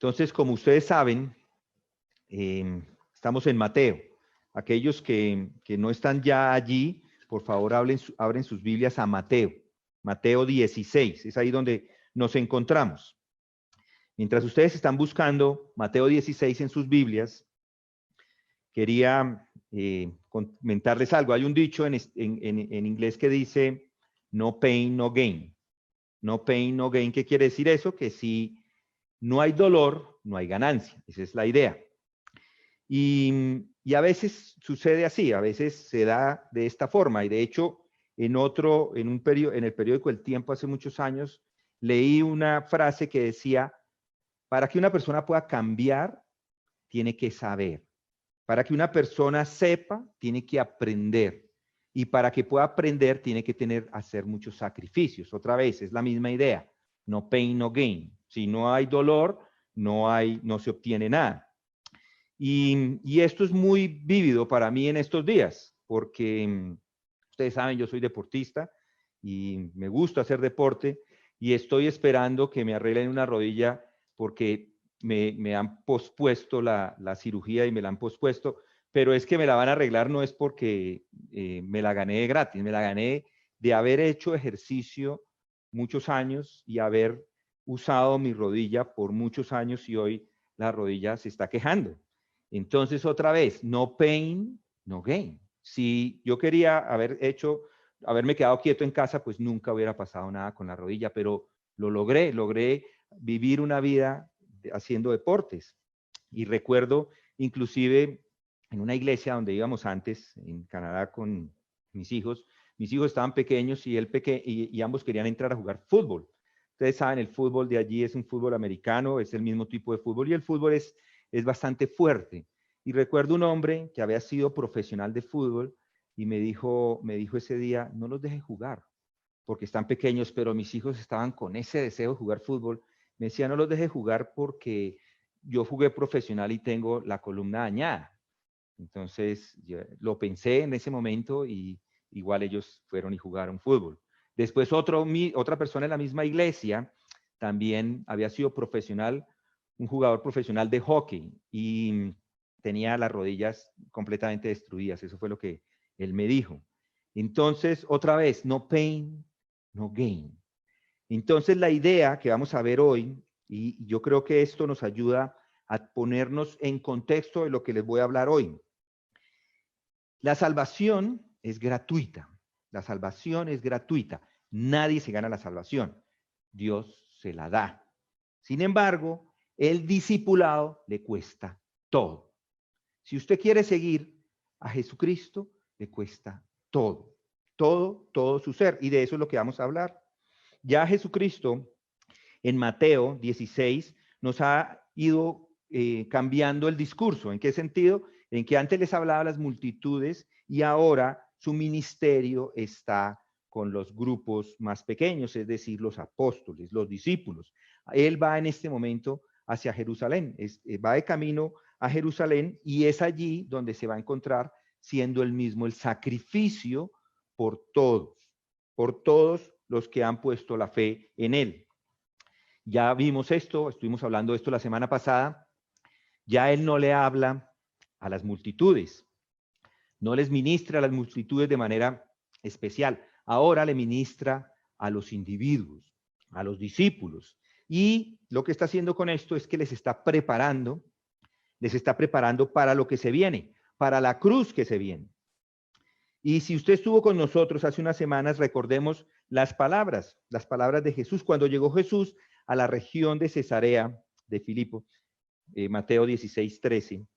Entonces, como ustedes saben, estamos en Mateo. Aquellos que no están ya allí, por favor, abren sus Biblias a Mateo. Mateo 16, es ahí donde nos encontramos. Mientras ustedes están buscando Mateo 16 en sus Biblias, quería comentarles algo. Hay un dicho en inglés que dice, no pain, no gain. No pain, no gain. ¿Qué quiere decir eso? Que si no hay dolor, no hay ganancia. Esa es la idea. Y a veces sucede así, a veces se da de esta forma. Y de hecho, en el periódico El Tiempo hace muchos años, leí una frase que decía, para que una persona pueda cambiar, tiene que saber. Para que una persona sepa, tiene que aprender. Y para que pueda aprender, tiene que hacer muchos sacrificios. Otra vez, es la misma idea. No pain, no gain. Si no hay dolor, no se obtiene nada. Y esto es muy vívido para mí en estos días, porque ustedes saben, yo soy deportista y me gusta hacer deporte y estoy esperando que me arreglen una rodilla porque me han pospuesto la cirugía y me la han pospuesto, pero es que me la van a arreglar no es porque me la gané de gratis, me la gané de haber hecho ejercicio muchos años y haber usado mi rodilla por muchos años y hoy la rodilla se está quejando. Entonces, otra vez, no pain, no gain. Si yo quería haberme quedado quieto en casa, pues nunca hubiera pasado nada con la rodilla, pero lo logré vivir una vida haciendo deportes. Y recuerdo, inclusive, en una iglesia donde íbamos antes, en Canadá, con mis hijos estaban pequeños y ambos querían entrar a jugar fútbol. Ustedes saben, el fútbol de allí es un fútbol americano, es el mismo tipo de fútbol, y el fútbol es bastante fuerte. Y recuerdo un hombre que había sido profesional de fútbol y me dijo ese día, no los deje jugar, porque están pequeños, pero mis hijos estaban con ese deseo de jugar fútbol. Me decía, no los deje jugar porque yo jugué profesional y tengo la columna dañada. Entonces, yo lo pensé en ese momento y igual ellos fueron y jugaron fútbol. Después otra persona en la misma iglesia también había sido profesional, un jugador profesional de hockey y tenía las rodillas completamente destruidas. Eso fue lo que él me dijo. Entonces, otra vez, no pain, no gain. Entonces, la idea que vamos a ver hoy, y yo creo que esto nos ayuda a ponernos en contexto de lo que les voy a hablar hoy. La salvación es gratuita. La salvación es gratuita. Nadie se gana la salvación. Dios se la da. Sin embargo, el discipulado le cuesta todo. Si usted quiere seguir a Jesucristo, le cuesta todo. Todo su ser. Y de eso es lo que vamos a hablar. Ya Jesucristo, en Mateo 16, nos ha ido cambiando el discurso. ¿En qué sentido? En que antes les hablaba a las multitudes y ahora su ministerio está con los grupos más pequeños, es decir, los apóstoles, los discípulos. Él va en este momento hacia Jerusalén, va de camino a Jerusalén y es allí donde se va a encontrar siendo él mismo el sacrificio por todos los que han puesto la fe en él. Ya vimos esto, estuvimos hablando de esto la semana pasada. Ya él no le habla a las multitudes, no les ministra a las multitudes de manera especial. Ahora le ministra a los individuos, a los discípulos. Y lo que está haciendo con esto es que les está preparando para lo que se viene, para la cruz que se viene. Y si usted estuvo con nosotros hace unas semanas, recordemos las palabras de Jesús. Cuando llegó Jesús a la región de Cesarea de Filipo, Mateo 16:13,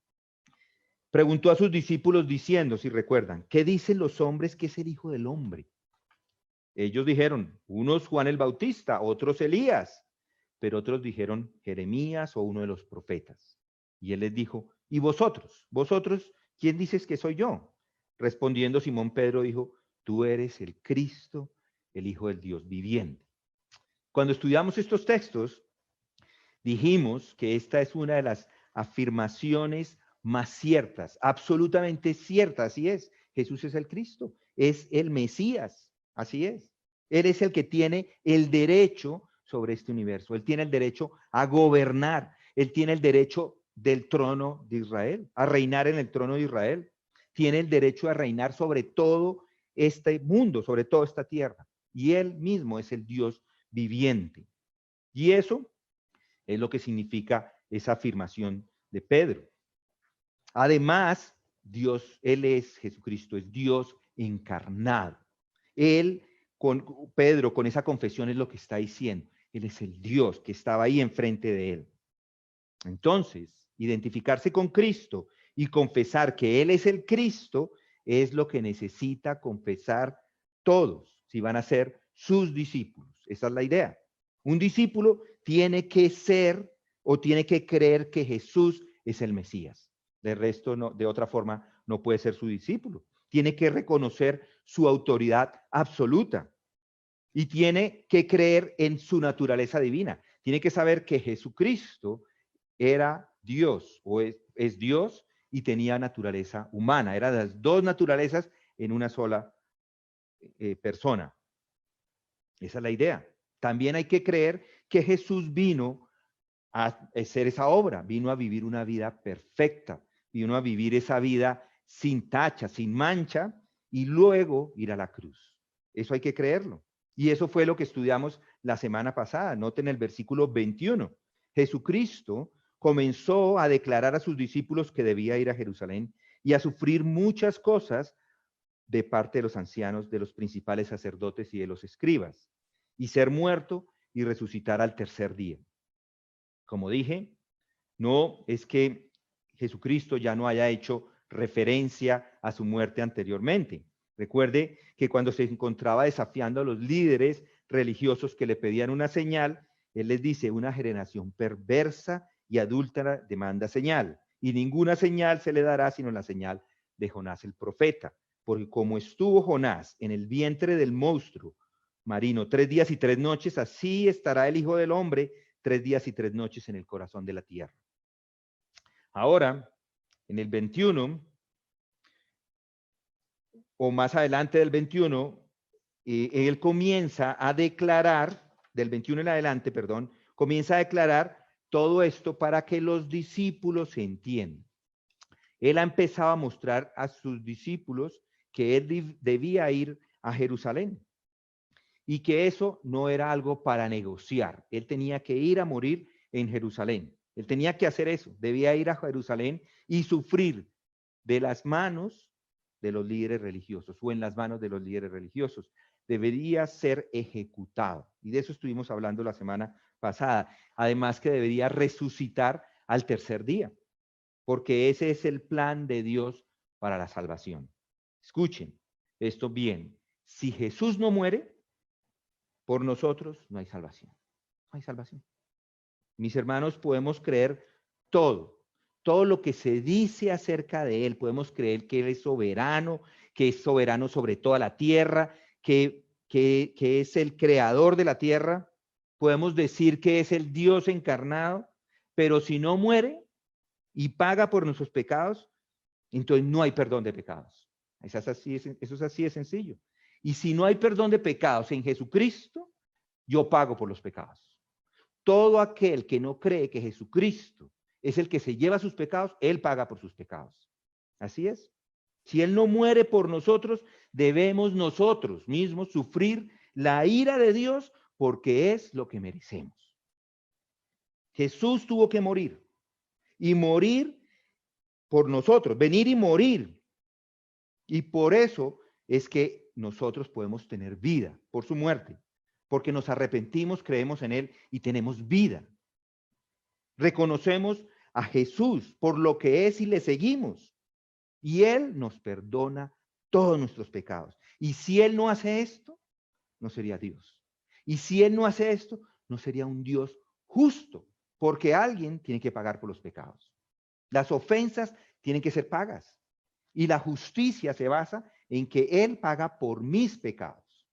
preguntó a sus discípulos diciendo, si recuerdan, ¿qué dicen los hombres que es el Hijo del Hombre? Ellos dijeron, unos Juan el Bautista, otros Elías, pero otros dijeron Jeremías o uno de los profetas. Y él les dijo, ¿y vosotros? ¿Vosotros quién dices que soy yo? Respondiendo Simón Pedro dijo, tú eres el Cristo, el Hijo del Dios viviente. Cuando estudiamos estos textos, dijimos que esta es una de las afirmaciones más ciertas, absolutamente ciertas, así es. Jesús es el Cristo, es el Mesías, así es. Él es el que tiene el derecho sobre este universo, él tiene el derecho a gobernar, Él tiene el derecho del trono de Israel, a reinar en el trono de Israel. Tiene el derecho a reinar sobre todo este mundo, sobre toda esta tierra. Y Él mismo es el Dios viviente. Y eso es lo que significa esa afirmación de Pedro. Además, Él es Jesucristo, es Dios encarnado. Él, con Pedro, con esa confesión es lo que está diciendo. Él es el Dios que estaba ahí enfrente de él. Entonces, identificarse con Cristo y confesar que Él es el Cristo es lo que necesita confesar todos si van a ser sus discípulos. Esa es la idea. Un discípulo tiene que ser o tiene que creer que Jesús es el Mesías. De resto, no, de otra forma, no puede ser su discípulo. Tiene que reconocer su autoridad absoluta y tiene que creer en su naturaleza divina. Tiene que saber que Jesucristo era Dios o es Dios y tenía naturaleza humana. Eran las dos naturalezas en una sola persona. Esa es la idea. También hay que creer que Jesús vino a hacer esa obra, vino a vivir una vida perfecta, vino a vivir esa vida sin tacha, sin mancha, y luego ir a la cruz. Eso hay que creerlo. Y eso fue lo que estudiamos la semana pasada. Noten el versículo 21. Jesucristo comenzó a declarar a sus discípulos que debía ir a Jerusalén y a sufrir muchas cosas de parte de los ancianos, de los principales sacerdotes y de los escribas, y ser muerto y resucitar al tercer día. Como dije, no es que Jesucristo ya no haya hecho referencia a su muerte anteriormente. Recuerde que cuando se encontraba desafiando a los líderes religiosos que le pedían una señal, él les dice, una generación perversa y adúltera demanda señal, y ninguna señal se le dará sino la señal de Jonás el profeta. Porque como estuvo Jonás en el vientre del monstruo marino 3 días y 3 noches, así estará el Hijo del Hombre 3 días y 3 noches en el corazón de la tierra. Ahora, en el 21, o más adelante del 21, él comienza a declarar, del 21 en adelante, perdón, comienza a declarar todo esto para que los discípulos entiendan. Él ha empezado a mostrar a sus discípulos que él debía ir a Jerusalén y que eso no era algo para negociar. Él tenía que ir a morir en Jerusalén. Él tenía que hacer eso, debía ir a Jerusalén y sufrir de las manos de los líderes religiosos o en las manos de los líderes religiosos. Debería ser ejecutado. Y de eso estuvimos hablando la semana pasada. Además que debería resucitar al tercer día, porque ese es el plan de Dios para la salvación. Escuchen esto bien. Si Jesús no muere por nosotros, no hay salvación. No hay salvación. Mis hermanos, podemos creer todo lo que se dice acerca de Él. Podemos creer que Él es soberano sobre toda la tierra, que es el creador de la tierra. Podemos decir que es el Dios encarnado, pero si no muere y paga por nuestros pecados, entonces no hay perdón de pecados. Eso es así de sencillo. Y si no hay perdón de pecados en Jesucristo, yo pago por los pecados. Todo aquel que no cree que Jesucristo es el que se lleva sus pecados, Él paga por sus pecados. Así es. Si Él no muere por nosotros, debemos nosotros mismos sufrir la ira de Dios porque es lo que merecemos. Jesús tuvo que morir y morir por nosotros, venir y morir. Y por eso es que nosotros podemos tener vida por su muerte, porque nos arrepentimos, creemos en Él y tenemos vida. Reconocemos a Jesús por lo que es y le seguimos. Y Él nos perdona todos nuestros pecados. Y si Él no hace esto, no sería Dios. Y si Él no hace esto, no sería un Dios justo, porque alguien tiene que pagar por los pecados. Las ofensas tienen que ser pagas. Y la justicia se basa en que Él paga por mis pecados,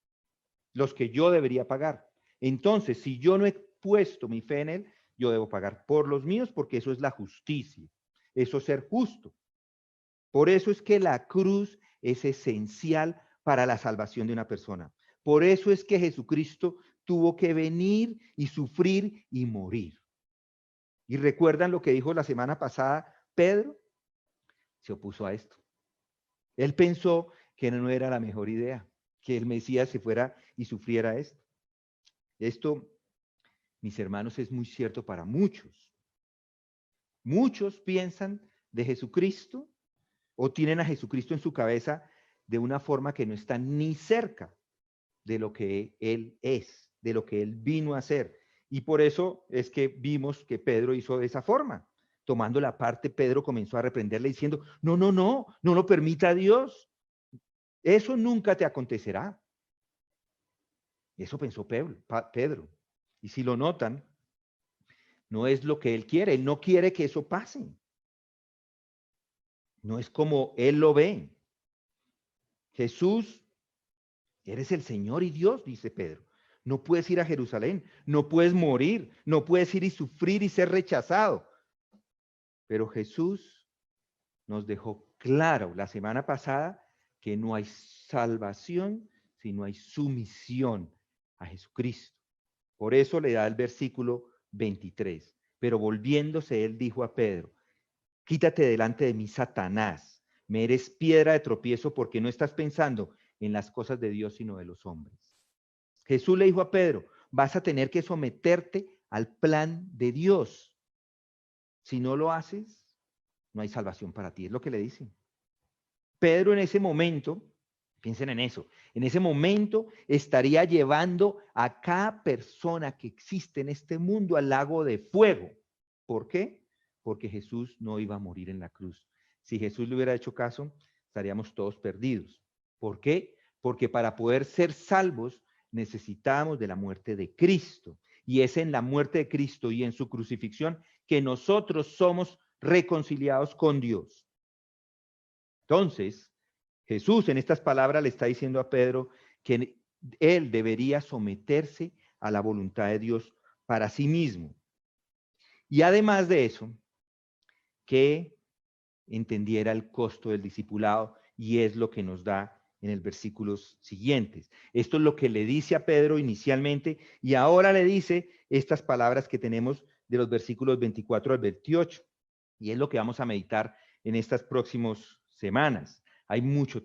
los que yo debería pagar. Entonces, si yo no he puesto mi fe en Él, yo debo pagar por los míos porque eso es la justicia. Eso es ser justo. Por eso es que la cruz es esencial para la salvación de una persona. Por eso es que Jesucristo tuvo que venir y sufrir y morir. Y recuerdan lo que dijo la semana pasada Pedro, se opuso a esto. Él pensó que no era la mejor idea, que el Mesías se fuera y sufriera esto. Esto, mis hermanos, es muy cierto para muchos. Muchos piensan de Jesucristo o tienen a Jesucristo en su cabeza de una forma que no está ni cerca de lo que Él es, de lo que Él vino a hacer. Y por eso es que vimos que Pedro hizo de esa forma. Tomando la parte, Pedro comenzó a reprenderle diciendo, no, no, no, no lo permita Dios. Eso nunca te acontecerá. Eso pensó Pedro. Y si lo notan, no es lo que él quiere. Él no quiere que eso pase. No es como él lo ve. Jesús, eres el Señor y Dios, dice Pedro. No puedes ir a Jerusalén, no puedes morir, no puedes ir y sufrir y ser rechazado. Pero Jesús nos dejó claro la semana pasada que no hay salvación si no hay sumisión a Jesucristo. Por eso le da el versículo 23. Pero volviéndose, él dijo a Pedro, quítate delante de mí, Satanás. Me eres piedra de tropiezo porque no estás pensando en las cosas de Dios, sino de los hombres. Jesús le dijo a Pedro, vas a tener que someterte al plan de Dios. Si no lo haces, no hay salvación para ti. Es lo que le dice. Pedro en ese momento, piensen en eso, en ese momento estaría llevando a cada persona que existe en este mundo al lago de fuego. ¿Por qué? Porque Jesús no iba a morir en la cruz. Si Jesús le hubiera hecho caso, estaríamos todos perdidos. ¿Por qué? Porque para poder ser salvos necesitamos de la muerte de Cristo. Y es en la muerte de Cristo y en su crucifixión que nosotros somos reconciliados con Dios. Entonces, Jesús en estas palabras le está diciendo a Pedro que él debería someterse a la voluntad de Dios para sí mismo. Y además de eso, que entendiera el costo del discipulado, y es lo que nos da en el versículos siguientes. Esto es lo que le dice a Pedro inicialmente, y ahora le dice estas palabras que tenemos de los versículos 24 al 28, y es lo que vamos a meditar en estas próximas semanas. Hay muchas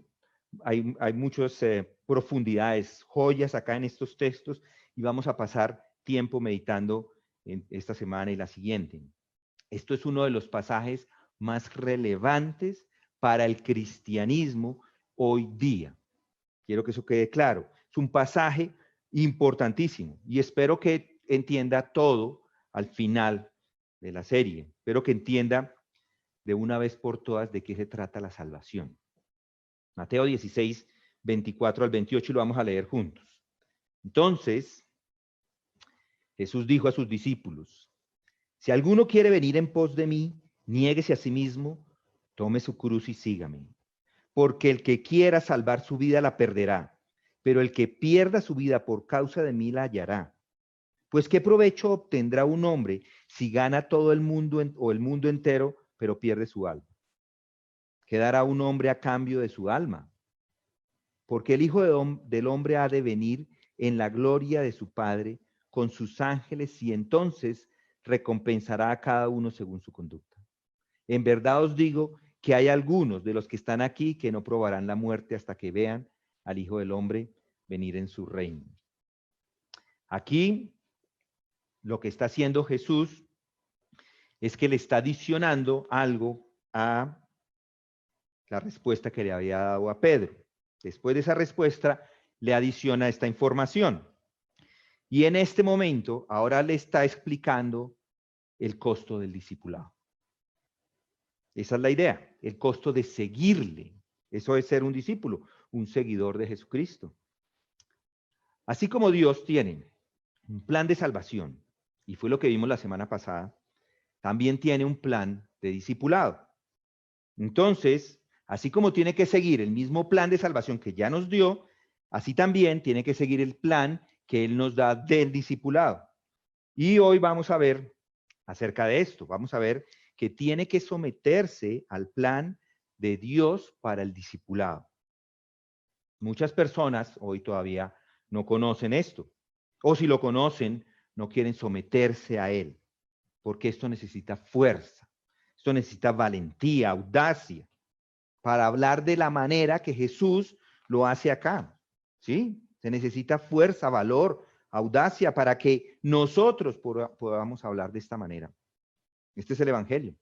profundidades, joyas acá en estos textos, y vamos a pasar tiempo meditando en esta semana y la siguiente. Esto es uno de los pasajes más relevantes para el cristianismo hoy día. Quiero que eso quede claro. Es un pasaje importantísimo y espero que entienda todo al final de la serie. Espero que entienda de una vez por todas de qué se trata la salvación. Mateo 16, 24 al 28 y lo vamos a leer juntos. Entonces, Jesús dijo a sus discípulos, si alguno quiere venir en pos de mí, niéguese a sí mismo, tome su cruz y sígame. Porque el que quiera salvar su vida la perderá, pero el que pierda su vida por causa de mí la hallará. Pues qué provecho obtendrá un hombre si gana todo el mundo o el mundo entero, pero pierde su alma. ¿Qué dará un hombre a cambio de su alma? Porque el Hijo del Hombre ha de venir en la gloria de su Padre con sus ángeles y entonces recompensará a cada uno según su conducta. En verdad os digo que hay algunos de los que están aquí que no probarán la muerte hasta que vean al Hijo del Hombre venir en su reino. Aquí lo que está haciendo Jesús es que le está adicionando algo a la respuesta que le había dado a Pedro. Después de esa respuesta, le adiciona esta información. Y en este momento, ahora le está explicando el costo del discipulado. Esa es la idea, el costo de seguirle. Eso es ser un discípulo, un seguidor de Jesucristo. Así como Dios tiene un plan de salvación, y fue lo que vimos la semana pasada, también tiene un plan de discipulado. Entonces, así como tiene que seguir el mismo plan de salvación que ya nos dio, así también tiene que seguir el plan que Él nos da del discipulado. Y hoy vamos a ver acerca de esto. Vamos a ver que tiene que someterse al plan de Dios para el discipulado. Muchas personas hoy todavía no conocen esto, o si lo conocen, no quieren someterse a él. porque esto necesita fuerza, esto necesita valentía, audacia, para hablar de la manera que Jesús lo hace acá, ¿sí? Se necesita fuerza, valor, audacia para que nosotros podamos hablar de esta manera. Este es el Evangelio.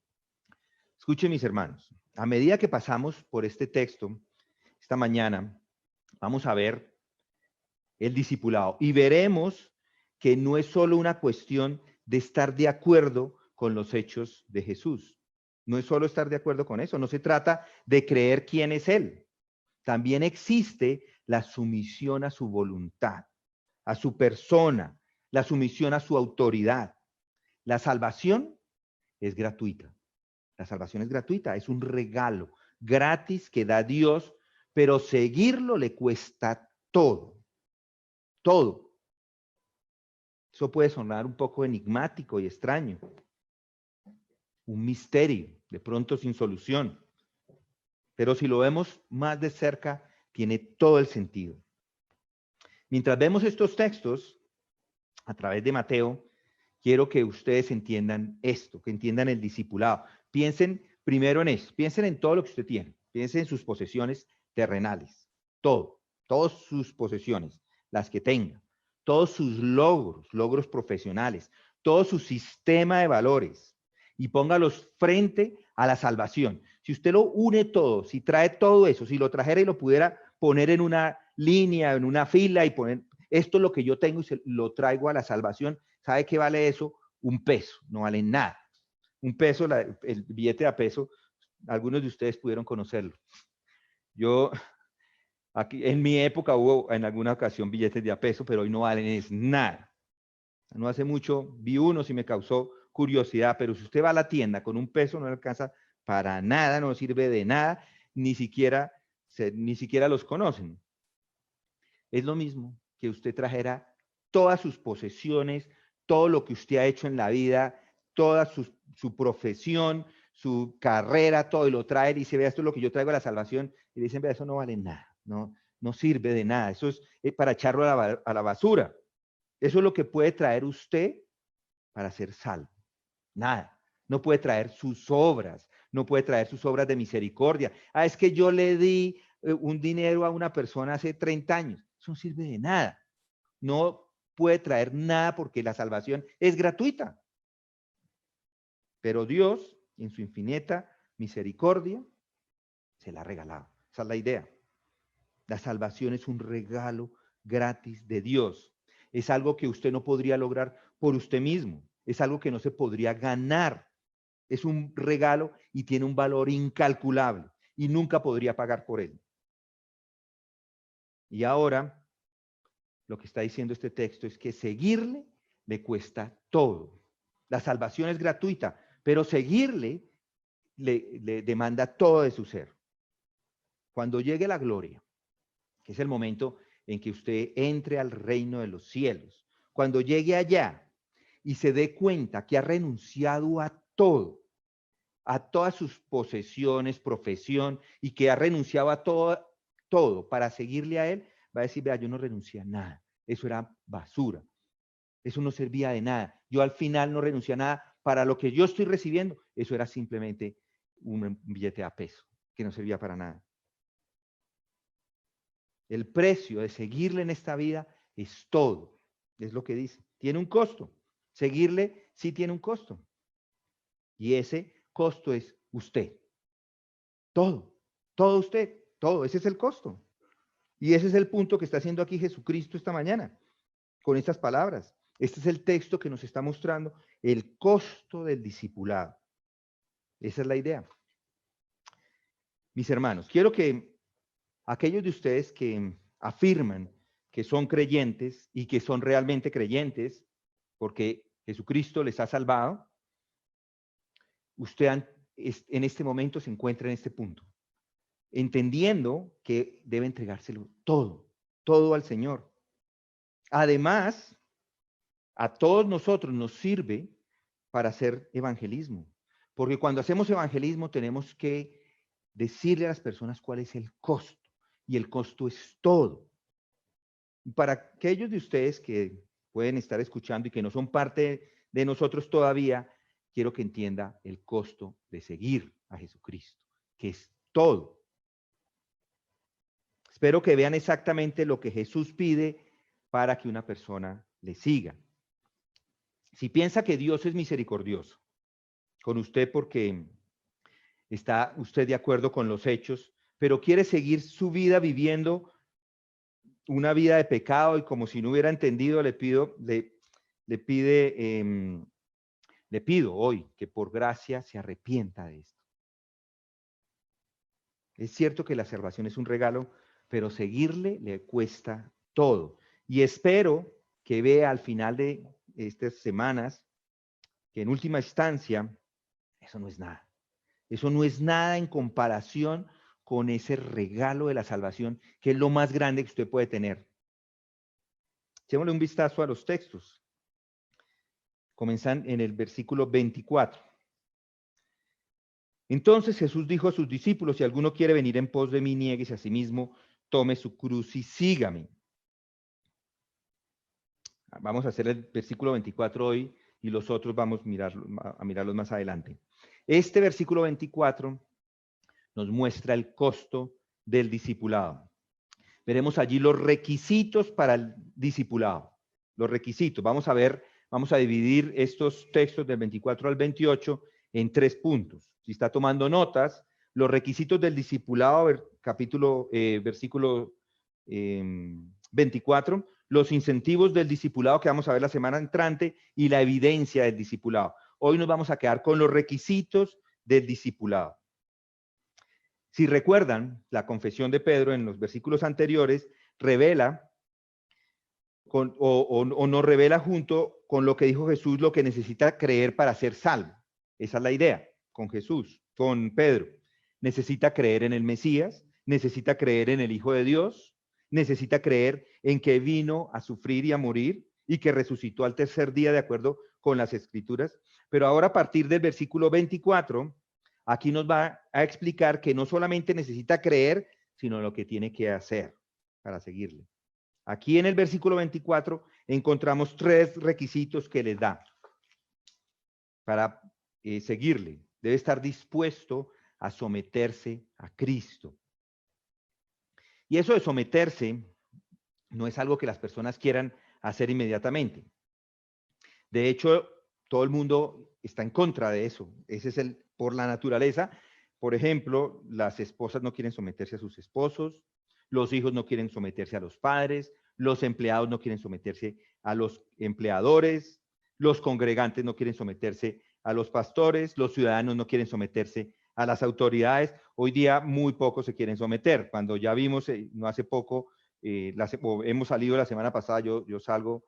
Escuchen, mis hermanos, a medida que pasamos por este texto, esta mañana, vamos a ver el discipulado y veremos que no es solo una cuestión de estar de acuerdo con los hechos de Jesús. No es solo estar de acuerdo con eso, no se trata de creer quién es Él. También existe la sumisión a su voluntad, a su persona, la sumisión a su autoridad. La salvación es gratuita. La salvación es gratuita, es un regalo gratis que da Dios, pero seguirlo le cuesta todo, todo. Eso puede sonar un poco enigmático y extraño, un misterio, de pronto sin solución, pero si lo vemos más de cerca, tiene todo el sentido. Mientras vemos estos textos a través de Mateo, quiero que ustedes entiendan esto, que entiendan el discipulado. Piensen primero en eso, piensen en todo lo que usted tiene, piensen en sus posesiones terrenales, todas sus posesiones, las que tenga, todos sus logros profesionales, todo su sistema de valores y póngalos frente a la salvación. Si usted lo une todo, si trae todo eso, si lo trajera y lo pudiera poner en una línea, en una fila y poner, esto es lo que yo tengo y lo traigo a la salvación, ¿sabe qué vale eso? Un peso, no vale nada. Un peso, el billete de a peso, algunos de ustedes pudieron conocerlo. Yo, aquí, en mi época hubo en alguna ocasión billetes de a peso, pero hoy no valen es nada. No hace mucho vi uno, y me causó curiosidad, pero si usted va a la tienda con un peso no le alcanza para nada, no sirve de nada, ni siquiera los conocen. Es lo mismo que usted trajera todas sus posesiones, todo lo que usted ha hecho en la vida, toda su profesión, su carrera, todo, y lo trae y dice, vea, esto es lo que yo traigo a la salvación, y le dicen, vea, eso no vale nada, no sirve de nada, eso es para echarlo a la basura. Eso es lo que puede traer usted para ser salvo. Nada. No puede traer sus obras, no puede traer sus obras de misericordia. Ah, es que yo le di un dinero a una persona hace 30 años. Eso no sirve de nada. No puede traer nada porque la salvación es gratuita. Pero Dios, en su infinita misericordia, se la ha regalado. Esa es la idea. La salvación es un regalo gratis de Dios. Es algo que usted no podría lograr por usted mismo. Es algo que no se podría ganar. Es un regalo y tiene un valor incalculable y nunca podría pagar por él. Y ahora, lo que está diciendo este texto es que seguirle le cuesta todo. La salvación es gratuita, pero seguirle le demanda todo de su ser. Cuando llegue la gloria, que es el momento en que usted entre al reino de los cielos, cuando llegue allá y se dé cuenta que ha renunciado a todo, a todas sus posesiones, profesión, y que ha renunciado a todo para seguirle a él, va a decir, vea, yo no renuncié a nada, eso era basura, eso no servía de nada, yo al final no renuncié a nada, para lo que yo estoy recibiendo, eso era simplemente un billete a peso, que no servía para nada. El precio de seguirle en esta vida es todo, es lo que dice, tiene un costo, seguirle sí tiene un costo, y ese costo es usted. Todo usted, todo, ese es el costo. Y ese es el punto que está haciendo aquí Jesucristo esta mañana, con estas palabras. Este es el texto que nos está mostrando el costo del discipulado. Esa es la idea. Mis hermanos, quiero que aquellos de ustedes que afirman que son creyentes y que son realmente creyentes, porque Jesucristo les ha salvado, usted en este momento se encuentra en este punto, entendiendo que debe entregárselo todo al Señor. Además, a todos nosotros nos sirve para hacer evangelismo, porque cuando hacemos evangelismo tenemos que decirle a las personas cuál es el costo, y el costo es todo. Para aquellos de ustedes que pueden estar escuchando y que no son parte de nosotros todavía, quiero que entienda el costo de seguir a Jesucristo, que es todo. Espero que vean exactamente lo que Jesús pide para que una persona le siga. Si piensa que Dios es misericordioso con usted porque está usted de acuerdo con los hechos, pero quiere seguir su vida viviendo una vida de pecado y como si no hubiera entendido, le pido hoy que por gracia se arrepienta de esto. Es cierto que la salvación es un regalo, pero seguirle le cuesta todo. Y espero que vea al final de estas semanas que en última instancia eso no es nada. Eso no es nada en comparación con ese regalo de la salvación, que es lo más grande que usted puede tener. Echémosle un vistazo a los textos. Comienzan en el versículo 24. Entonces Jesús dijo a sus discípulos, si alguno quiere venir en pos de mí, niéguese a sí mismo, tome su cruz y sígame. Vamos a hacer el versículo 24 hoy y los otros vamos a mirarlos más adelante. Este versículo 24 nos muestra el costo del discipulado. Veremos allí los requisitos para el discipulado. Los requisitos. Vamos a dividir estos textos del 24 al 28 en 3 puntos. Si está tomando notas, los requisitos del discipulado, versículo 24, los incentivos del discipulado que vamos a ver la semana entrante y la evidencia del discipulado. Hoy nos vamos a quedar con los requisitos del discipulado. Si recuerdan, la confesión de Pedro en los versículos anteriores revela o nos revela junto con lo que dijo Jesús, lo que necesita creer para ser salvo. Esa es la idea con Jesús, con Pedro. Necesita creer en el Mesías, necesita creer en el Hijo de Dios, necesita creer en que vino a sufrir y a morir y que resucitó al tercer día de acuerdo con las Escrituras. Pero ahora a partir del versículo 24, aquí nos va a explicar que no solamente necesita creer, sino lo que tiene que hacer para seguirle. Aquí en el versículo 24 encontramos 3 requisitos que les da para seguirle. Debe estar dispuesto a someterse a Cristo. Y eso de someterse no es algo que las personas quieran hacer inmediatamente. De hecho, todo el mundo está en contra de eso. Ese es por la naturaleza. Por ejemplo, las esposas no quieren someterse a sus esposos, los hijos no quieren someterse a los padres, los empleados no quieren someterse a los empleadores, los congregantes no quieren someterse a los pastores, los ciudadanos no quieren someterse a las autoridades. Hoy día muy pocos se quieren someter. Cuando ya vimos, no hace poco, hemos salido la semana pasada, yo salgo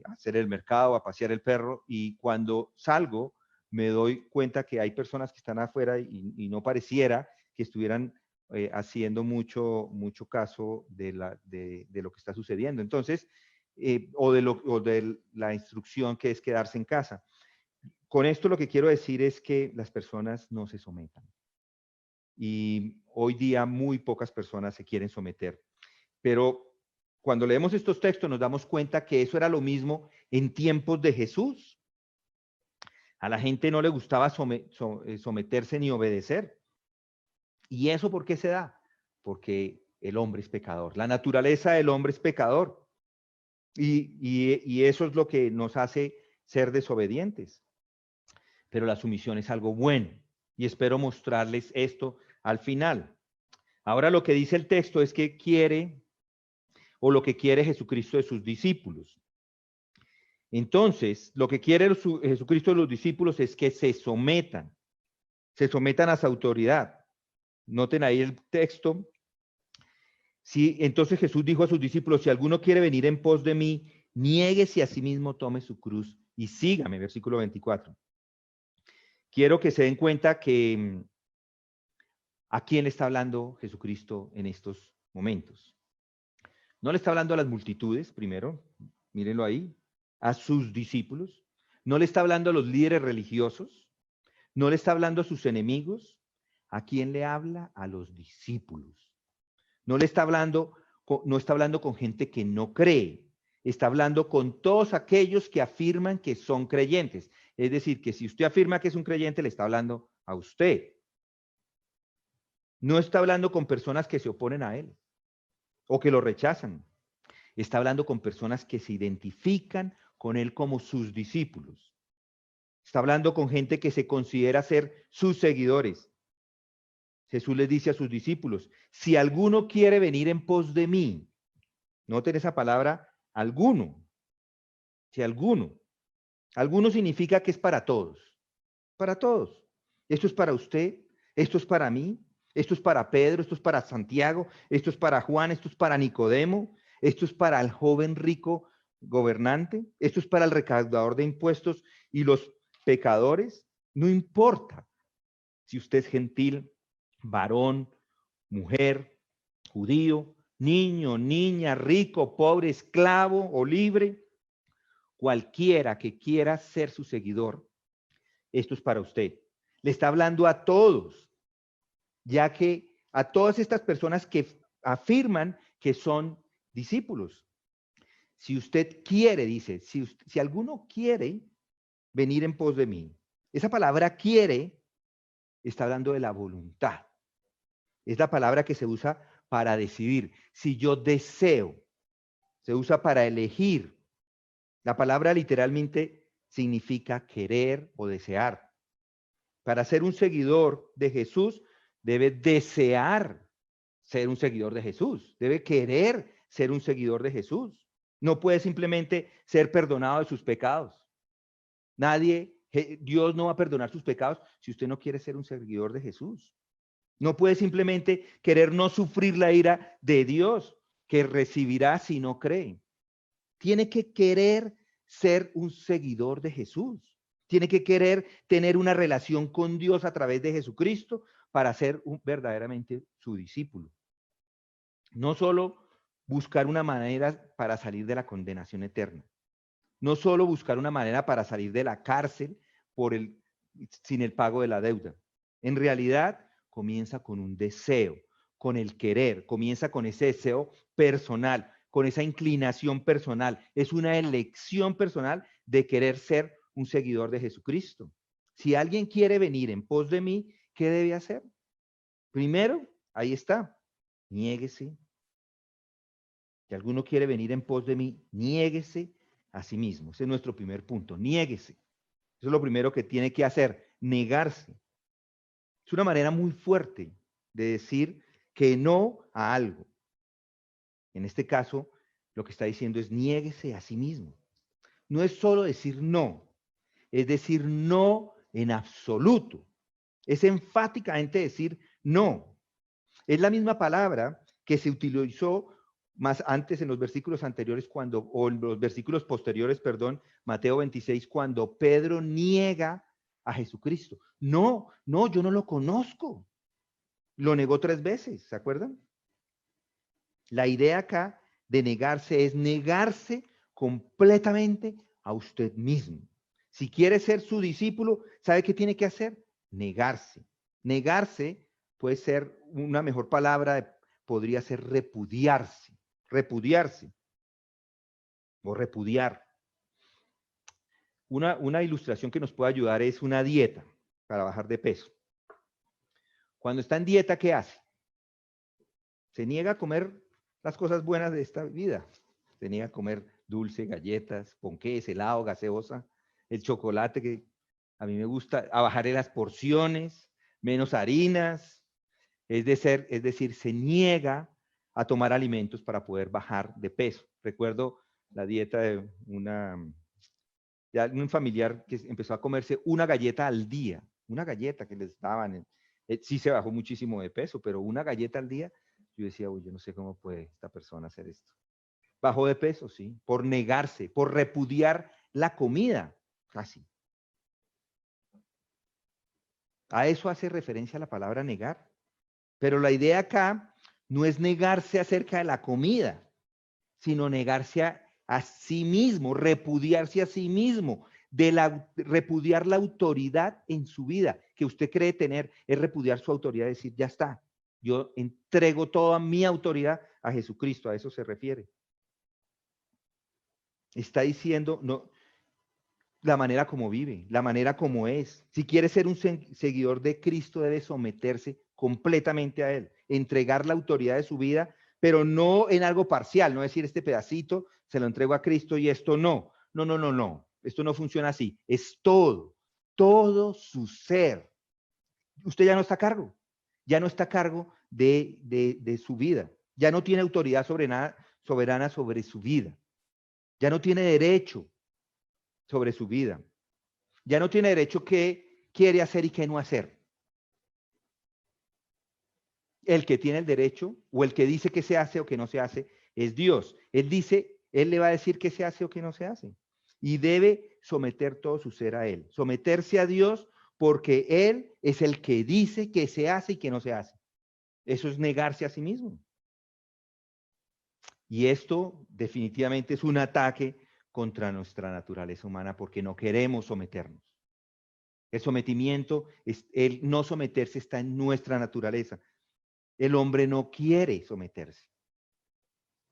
a hacer el mercado, a pasear el perro, y cuando salgo me doy cuenta que hay personas que están afuera y no pareciera que estuvieran haciendo mucho caso de lo que está sucediendo. Entonces, o de la instrucción que es quedarse en casa. Con esto lo que quiero decir es que las personas no se sometan. Y hoy día muy pocas personas se quieren someter. Pero cuando leemos estos textos nos damos cuenta que eso era lo mismo en tiempos de Jesús. A la gente no le gustaba someterse ni obedecer. ¿Y eso por qué se da? Porque el hombre es pecador. La naturaleza del hombre es pecador. Y eso es lo que nos hace ser desobedientes. Pero la sumisión es algo bueno. Y espero mostrarles esto al final. Ahora lo que dice el texto es que lo que quiere Jesucristo de sus discípulos. Entonces, lo que quiere Jesucristo de los discípulos es que se sometan a su autoridad. Noten ahí el texto. Sí, entonces Jesús dijo a sus discípulos, si alguno quiere venir en pos de mí, niéguese a sí mismo, tome su cruz y sígame, versículo 24. Quiero que se den cuenta que ¿a quién le está hablando Jesucristo en estos momentos? No le está hablando a las multitudes, primero, mírenlo ahí, a sus discípulos. No le está hablando a los líderes religiosos. No le está hablando a sus enemigos. ¿A quién le habla? A los discípulos. No está hablando con gente que no cree. Está hablando con todos aquellos que afirman que son creyentes. Es decir, que si usted afirma que es un creyente, le está hablando a usted. No está hablando con personas que se oponen a él o que lo rechazan. Está hablando con personas que se identifican con él como sus discípulos. Está hablando con gente que se considera ser sus seguidores. Jesús les dice a sus discípulos, si alguno quiere venir en pos de mí, noten esa palabra, alguno, si alguno. Alguno significa que es para todos, para todos. Esto es para usted, esto es para mí, esto es para Pedro, esto es para Santiago, esto es para Juan, esto es para Nicodemo, esto es para el joven rico gobernante, esto es para el recaudador de impuestos y los pecadores. No importa si usted es gentil, varón, mujer, judío, niño, niña, rico, pobre, esclavo o libre, cualquiera que quiera ser su seguidor, esto es para usted. Le está hablando a todos, ya que a todas estas personas que afirman que son discípulos. Si usted quiere, dice, si alguno quiere venir en pos de mí, esa palabra quiere está hablando de la voluntad. Es la palabra que se usa para decidir. Si yo deseo, se usa para elegir. La palabra literalmente significa querer o desear. Para ser un seguidor de Jesús, debe desear ser un seguidor de Jesús. Debe querer ser un seguidor de Jesús. No puede simplemente ser perdonado de sus pecados. Dios no va a perdonar sus pecados si usted no quiere ser un seguidor de Jesús. No puede simplemente querer no sufrir la ira de Dios que recibirá si no cree. Tiene que querer ser un seguidor de Jesús. Tiene que querer tener una relación con Dios a través de Jesucristo para ser verdaderamente su discípulo. No solo buscar una manera para salir de la condenación eterna. No solo buscar una manera para salir de la cárcel sin el pago de la deuda. En realidad, comienza con un deseo, con el querer, comienza con ese deseo personal, con esa inclinación personal. Es una elección personal de querer ser un seguidor de Jesucristo. Si alguien quiere venir en pos de mí, ¿qué debe hacer? Primero, ahí está, niéguese. Si alguno quiere venir en pos de mí, niéguese a sí mismo. Ese es nuestro primer punto, niéguese. Eso es lo primero que tiene que hacer, negarse. Es una manera muy fuerte de decir que no a algo. En este caso, lo que está diciendo es niéguese a sí mismo. No es solo decir no, es decir no en absoluto. Es enfáticamente decir no. Es la misma palabra que se utilizó más antes en los versículos anteriores o en los versículos posteriores, perdón, Mateo 26, cuando Pedro niega a Jesucristo. No, yo no lo conozco. Lo negó 3 veces, ¿se acuerdan? La idea acá de negarse es negarse completamente a usted mismo. Si quiere ser su discípulo, ¿sabe qué tiene que hacer? Negarse. Negarse puede ser una mejor palabra, podría ser repudiarse. Repudiarse o repudiar. Una ilustración que nos puede ayudar es una dieta para bajar de peso. Cuando está en dieta, ¿qué hace? Se niega a comer las cosas buenas de esta vida. Se niega a comer dulce, galletas, ponqués, helado, gaseosa, el chocolate que a mí me gusta, a bajar las porciones, menos harinas. Es decir, se niega a tomar alimentos para poder bajar de peso. Recuerdo la dieta de un familiar que empezó a comerse una galleta al día, una galleta que les daban. Sí se bajó muchísimo de peso, pero una galleta al día, yo decía, uy, yo no sé cómo puede esta persona hacer esto. Bajó de peso, sí, por negarse, por repudiar la comida, casi. A eso hace referencia la palabra negar. Pero la idea acá no es negarse acerca de la comida, sino negarse a sí mismo, repudiarse a sí mismo, repudiar la autoridad en su vida que usted cree tener, es repudiar su autoridad, decir, ya está, yo entrego toda mi autoridad a Jesucristo, a eso se refiere. Está diciendo, no, la manera como vive, la manera como es. Si quiere ser un seguidor de Cristo, debe someterse completamente a Él, entregar la autoridad de su vida, pero no en algo parcial, no decir este pedacito se lo entrego a Cristo y esto no. No, no, no, no. Esto no funciona así. Es todo, todo su ser. Usted ya no está a cargo, ya no está a cargo de su vida, ya no tiene autoridad soberana sobre su vida, ya no tiene derecho sobre su vida. Ya no tiene derecho qué quiere hacer y qué no hacer. El que tiene el derecho o el que dice que se hace o que no se hace es Dios. Él dice, Él le va a decir qué se hace o qué no se hace. Y debe someter todo su ser a Él. Someterse a Dios porque Él es el que dice que se hace y que no se hace. Eso es negarse a sí mismo. Y esto definitivamente es un ataque contra nuestra naturaleza humana porque no queremos someternos. El sometimiento, el no someterse está en nuestra naturaleza. El hombre no quiere someterse.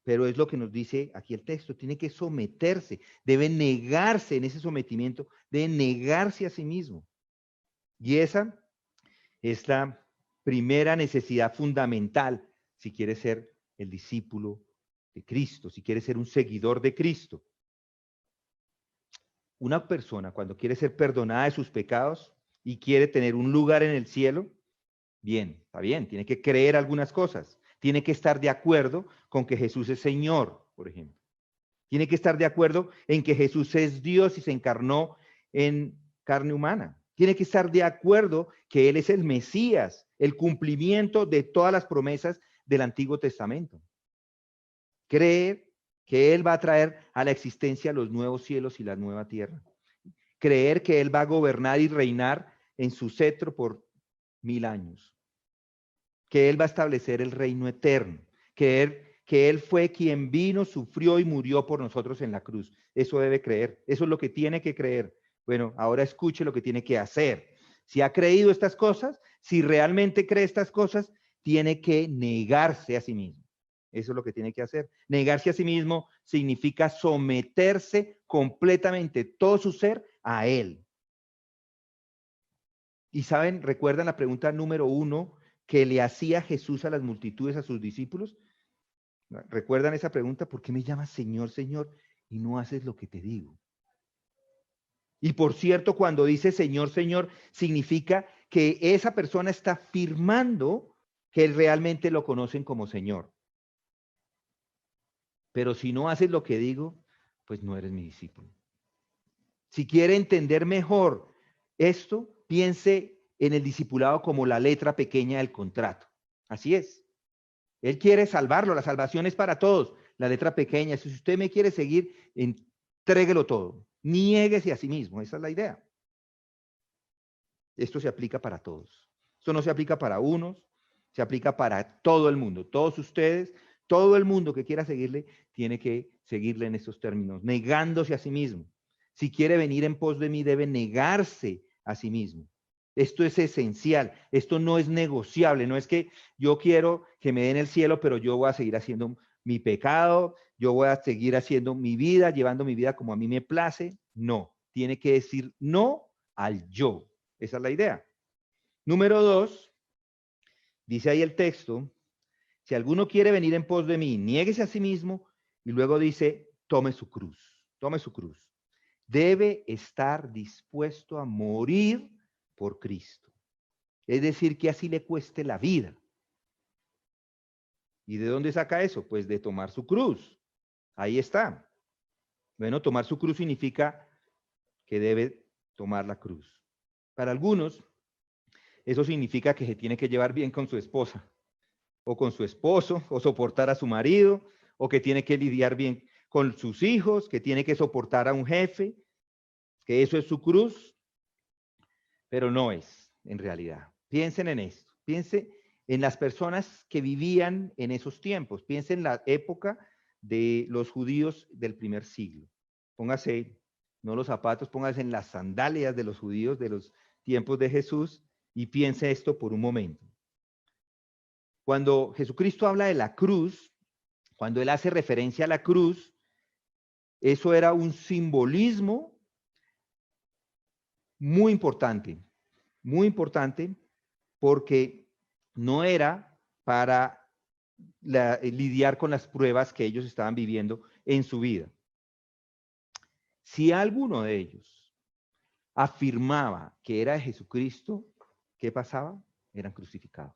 Pero es lo que nos dice aquí el texto, tiene que someterse, debe negarse en ese sometimiento, debe negarse a sí mismo. Y esa es la primera necesidad fundamental si quiere ser el discípulo de Cristo, si quiere ser un seguidor de Cristo. Una persona cuando quiere ser perdonada de sus pecados y quiere tener un lugar en el cielo, bien, está bien, tiene que creer algunas cosas, tiene que estar de acuerdo con que Jesús es Señor, por ejemplo. Tiene que estar de acuerdo en que Jesús es Dios y se encarnó en carne humana. Tiene que estar de acuerdo que Él es el Mesías, el cumplimiento de todas las promesas del Antiguo Testamento. Creer que Él va a traer a la existencia los nuevos cielos y la nueva tierra. Creer que Él va a gobernar y reinar en su cetro por 1000 años. Que Él va a establecer el reino eterno. Que él fue quien vino, sufrió y murió por nosotros en la cruz. Eso debe creer. Eso es lo que tiene que creer. Bueno, ahora escuche lo que tiene que hacer. Si ha creído estas cosas, si realmente cree estas cosas, tiene que negarse a sí mismo. Eso es lo que tiene que hacer. Negarse a sí mismo significa someterse completamente todo su ser a Él. Y saben, ¿recuerdan la pregunta número 1 que le hacía Jesús a las multitudes, a sus discípulos? ¿Recuerdan esa pregunta? ¿Por qué me llamas Señor, Señor y no haces lo que te digo? Y por cierto, cuando dice Señor, Señor, significa que esa persona está afirmando que realmente lo conocen como Señor. Pero si no haces lo que digo, pues no eres mi discípulo. Si quiere entender mejor esto, piense en el discipulado como la letra pequeña del contrato. Así es. Él quiere salvarlo, la salvación es para todos. La letra pequeña, si usted me quiere seguir, entréguelo todo. Niéguese a sí mismo, esa es la idea. Esto se aplica para todos. Esto no se aplica para unos, se aplica para todo el mundo. Todos ustedes, todo el mundo que quiera seguirle, tiene que seguirle en estos términos, negándose a sí mismo. Si quiere venir en pos de mí, debe negarse a sí mismo. Esto es esencial, esto no es negociable, no es que yo quiero que me den el cielo, pero yo voy a seguir haciendo mi pecado, yo voy a seguir haciendo mi vida, llevando mi vida como a mí me place. No, tiene que decir no al yo. Esa es la idea. Número 2, dice ahí el texto, si alguno quiere venir en pos de mí, niéguese a sí mismo y luego dice, tome su cruz, tome su cruz. Debe estar dispuesto a morir por Cristo. Es decir, que así le cueste la vida. ¿Y de dónde saca eso? Pues de tomar su cruz. Ahí está. Bueno, tomar su cruz significa que debe tomar la cruz. Para algunos, eso significa que se tiene que llevar bien con su esposa, o con su esposo, o soportar a su marido, o que tiene que lidiar bien con sus hijos, que tiene que soportar a un jefe, que eso es su cruz, pero no es en realidad. Piensen en esto, piensen en las personas que vivían en esos tiempos, piensen en la época de los judíos del primer siglo. Póngase, no los zapatos, póngase en las sandalias de los judíos de los tiempos de Jesús y piense esto por un momento. Cuando Jesucristo habla de la cruz, cuando Él hace referencia a la cruz, eso era un simbolismo muy importante porque no era para lidiar con las pruebas que ellos estaban viviendo en su vida. Si alguno de ellos afirmaba que era de Jesucristo, ¿qué pasaba? Eran crucificados.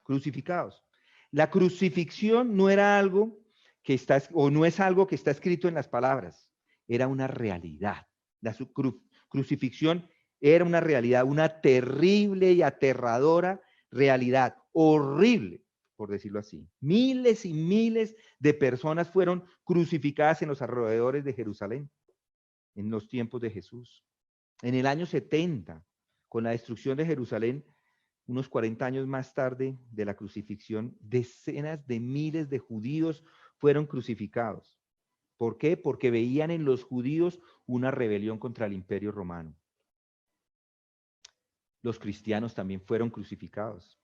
Crucificados. La crucifixión no era algo que está, o no es algo que está escrito en las palabras, era una realidad. La crucifixión era una realidad, una terrible y aterradora realidad, horrible, por decirlo así. Miles y miles de personas fueron crucificadas en los alrededores de Jerusalén, en los tiempos de Jesús. En el año 70, con la destrucción de Jerusalén, unos 40 años más tarde de la crucifixión, decenas de miles de judíos fueron crucificados. ¿Por qué? Porque veían en los judíos una rebelión contra el Imperio Romano. Los cristianos también fueron crucificados.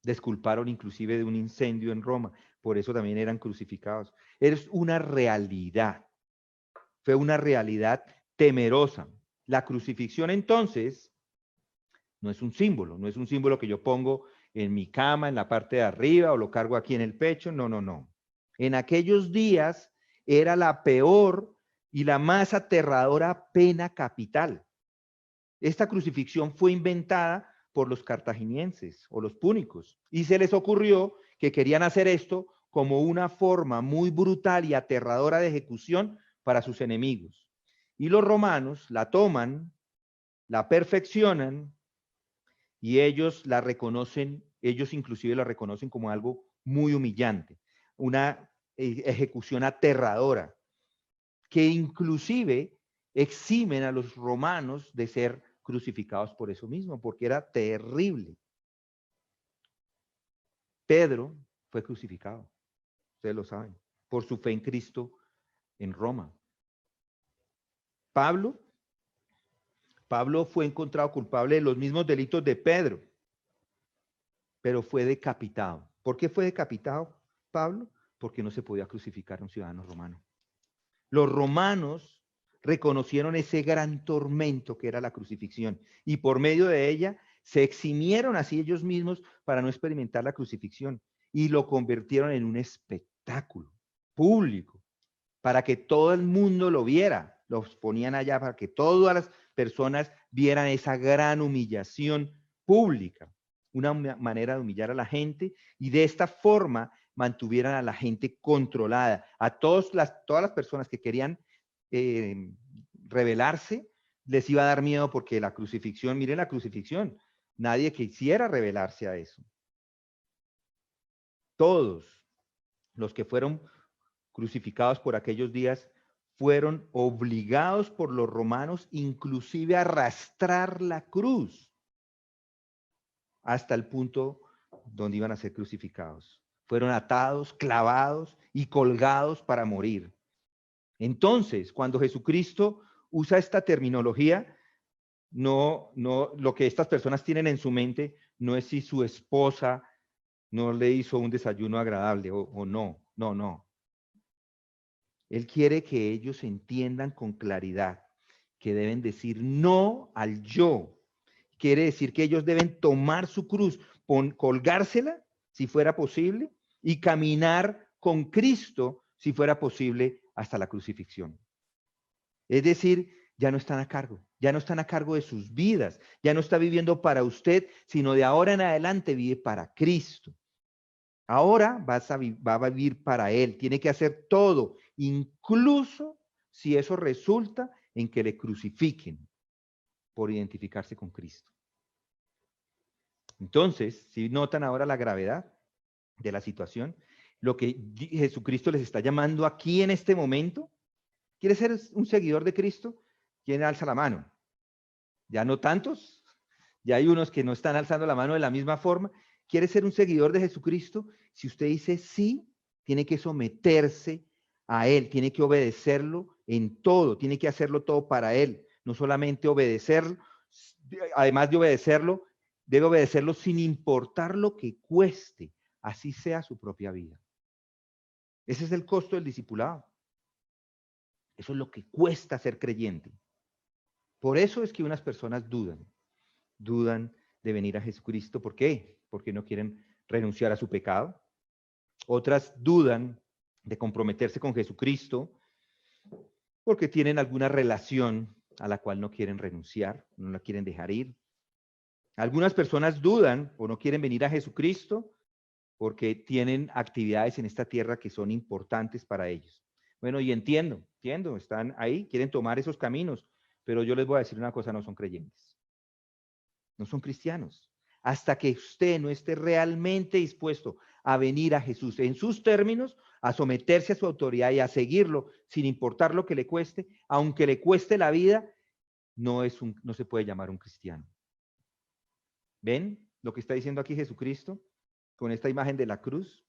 Desculparon inclusive de un incendio en Roma, por eso también eran crucificados. Es una realidad, fue una realidad temerosa. La crucifixión entonces no es un símbolo, no es un símbolo que yo pongo en mi cama, en la parte de arriba, o lo cargo aquí en el pecho, no, no, no. En aquellos días era la peor y la más aterradora pena capital. Esta crucifixión fue inventada por los cartaginienses o los púnicos, y se les ocurrió que querían hacer esto como una forma muy brutal y aterradora de ejecución para sus enemigos. Y los romanos la toman, la perfeccionan, y ellos la reconocen, ellos inclusive la reconocen como algo muy humillante, una ejecución aterradora, que inclusive eximen a los romanos de ser crucificados por eso mismo, porque era terrible. Pedro fue crucificado, ustedes lo saben, por su fe en Cristo en Roma. Pablo fue encontrado culpable de los mismos delitos de Pedro, pero fue decapitado. ¿Por qué fue decapitado Pablo? Porque no se podía crucificar a un ciudadano romano. Los romanos reconocieron ese gran tormento que era la crucifixión y por medio de ella se eximieron así ellos mismos para no experimentar la crucifixión y lo convirtieron en un espectáculo público para que todo el mundo lo viera. Los ponían allá para que todas las personas vieran esa gran humillación pública, una manera de humillar a la gente y de esta forma mantuvieran a la gente controlada. A todas las personas que querían rebelarse, les iba a dar miedo porque la crucifixión, miren la crucifixión, nadie quisiera rebelarse a eso. Todos los que fueron crucificados por aquellos días fueron obligados por los romanos inclusive a arrastrar la cruz hasta el punto donde iban a ser crucificados. Fueron atados, clavados y colgados para morir. Entonces, cuando Jesucristo usa esta terminología, no, lo que estas personas tienen en su mente no es si su esposa no le hizo un desayuno agradable o no, no. Él quiere que ellos entiendan con claridad que deben decir no al yo. Quiere decir que ellos deben tomar su cruz, colgársela, si fuera posible, y caminar con Cristo, si fuera posible, hasta la crucifixión. Es decir, ya no están a cargo, ya no están a cargo de sus vidas, ya no está viviendo para usted, sino de ahora en adelante vive para Cristo. Ahora va a vivir para Él, tiene que hacer todo, incluso si eso resulta en que le crucifiquen por identificarse con Cristo. Entonces, si notan ahora la gravedad de la situación, lo que Jesucristo les está llamando aquí en este momento, ¿quiere ser un seguidor de Cristo? ¿Quién alza la mano? Ya no tantos, ya hay unos que no están alzando la mano de la misma forma. ¿Quiere ser un seguidor de Jesucristo? Si usted dice sí, tiene que someterse a Él, tiene que obedecerlo en todo, tiene que hacerlo todo para Él, no solamente obedecerlo, además de obedecerlo, debe obedecerlo sin importar lo que cueste, así sea su propia vida. Ese es el costo del discipulado. Eso es lo que cuesta ser creyente. Por eso es que unas personas dudan de venir a Jesucristo. ¿Por qué? Porque no quieren renunciar a su pecado. Otras dudan de comprometerse con Jesucristo porque tienen alguna relación a la cual no quieren renunciar, no la quieren dejar ir. Algunas personas dudan o no quieren venir a Jesucristo porque tienen actividades en esta tierra que son importantes para ellos. Bueno, y entiendo, están ahí, quieren tomar esos caminos, pero yo les voy a decir una cosa, no son creyentes, no son cristianos. Hasta que usted no esté realmente dispuesto a venir a Jesús en sus términos, a someterse a su autoridad y a seguirlo, sin importar lo que le cueste, aunque le cueste la vida, no se puede llamar un cristiano. ¿Ven lo que está diciendo aquí Jesucristo con esta imagen de la cruz?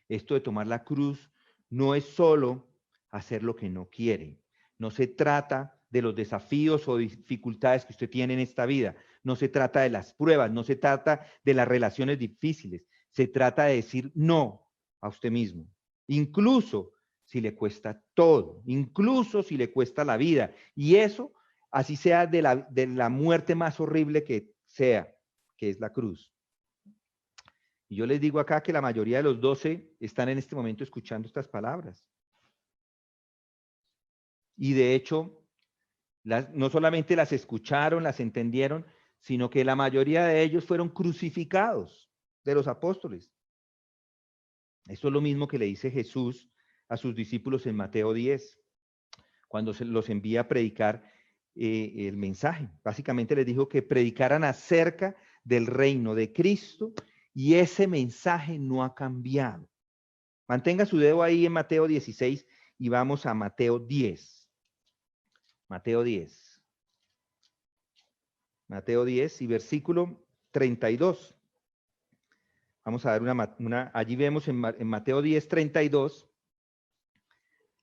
Esto de tomar la cruz no es solo hacer lo que no quiere. No se trata de los desafíos o dificultades que usted tiene en esta vida. No se trata de las pruebas, no se trata de las relaciones difíciles. Se trata de decir no a usted mismo. Incluso si le cuesta todo, incluso si le cuesta la vida. Y eso, así sea de la muerte más horrible que sea, que es la cruz. Y yo les digo acá que la mayoría de los 12 están en este momento escuchando estas palabras. Y de hecho, no solamente las escucharon, las entendieron, sino que la mayoría de ellos fueron crucificados de los apóstoles. Esto es lo mismo que le dice Jesús a sus discípulos en Mateo 10, cuando se los envía a predicar el mensaje. Básicamente les dijo que predicaran acerca del reino de Cristo y ese mensaje no ha cambiado. Mantenga su dedo ahí en Mateo 16 y vamos a Mateo 10. Mateo 10. Mateo 10 y versículo 32. Vamos a dar allí vemos en Mateo 10, 32,